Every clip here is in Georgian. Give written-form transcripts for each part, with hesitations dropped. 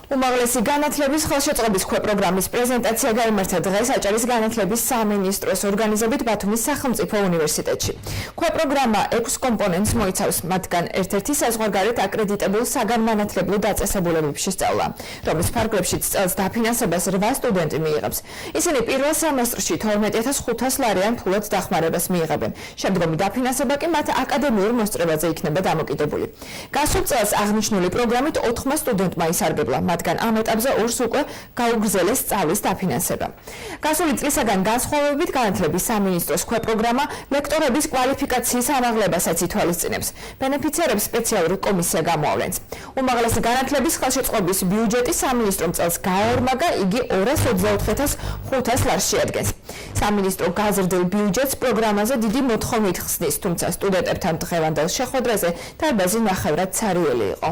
უმაღლესი განათლების ხელშეწყობის პროგრამის პრეზენტაცია გაიმართა დღეს აჭარის განათლების სამინისტროს ორგანიზებით ბათუმის სახელმწიფო უნივერსიტეტში. პროგრამა 6 კომპონენტს მოიცავს, მათგან ერთ-ერთი საზღვარგარეთ აკრედიტებულ საგანმანათლებლო დაწესებულებებში სწავლა, რომლის ფარგლებშიც წელს დაფინანსებას 8 სტუდენტი მიიღებს. ისინი პირველ სემესტრში 12,500 ლარი ან ფულად დახმარებას მიიღებენ. შემდგომი დაფინანსება კი მათ აკადემიურ მოსწრებაზე იქნება დამოკიდებული. გასულ წელს აღნიშნული პროგრამით 4 სტუდენტმა ისარგებლა. მათგან ამ ეტაპზე 2-ს უკვე გაუგრძელეს სწავლის დაფინანსება. გასული წლისაგან განსხვავებით განათლების სამინისტროს პროგრამა ლექტორების კვალიფიკაციის ამაღლებასაც ითვალისწინებს. ბენეფიციარებს სპეციალური კომისია გამოავლენს. უმაღლესი განათლების ხელშეწყობის ბიუჯეტი სამინისტრომ წელს გააორმაგა, იგი 224,500 ლარს შეადგენს. სამინისტრო გაზრდილ ბიუჯეტს პროგრამაზე დიდი მოთხოვნით ხსნის, თუმცა სტუდენტებთან დღევანდელ შეხვედრაზე დარბაზი ნახევრად ცარიელი იყო.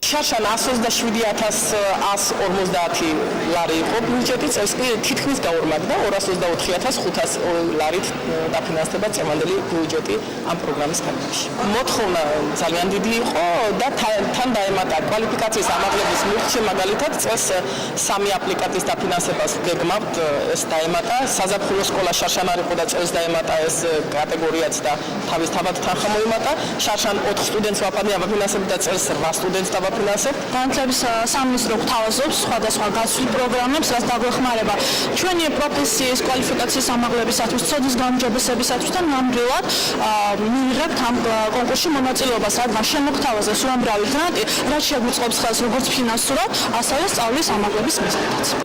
შარშან 127,150 ლარი იყო ბიუჯეტი, წელს კი თითქმის გაორმაგდა 224,500 ლარით დაფინანსდება წლევანდელი ბიუჯეტი ამ პროგრამის განმავლობაში. მოთხოვნა ძალიან დიდი იყო და თან დაემატა კვალიფიკაციის ამაღლების მუხტში, მაგალითად წელს 3 აპლიკატის დაფინანსებას გეგმავთ, ეს დაემატა საზაფხულო სკოლა შარშან არ იყო და წელს დაემატა ეს კატეგორიაც და თავისთავად თანხა მოიმატა. შარშან 4 სტუდენტს ვაფინანსებთ და წელს 8 სტუდენტს დავაფინანსებთ. განათლების სამინისტრო გვთავაზობს სხვადასხვა გასულ პროგრამებს, რაც დაგვეხმარება ჩვენი პროფესიის კვალიფიკაციის ამაღლებისათვის, ცოდნის გაუმჯობესებისათვის და ნამდვილად მიიღებთ ამ კონკურსში მონაწილეობას, რადგან შემოგთავაზეს უამრავი გრანტი, რაც შეგვიწყობს ხელს როგორც ფინანსურად, ასევე სწავლის ამაღლების მიზნით.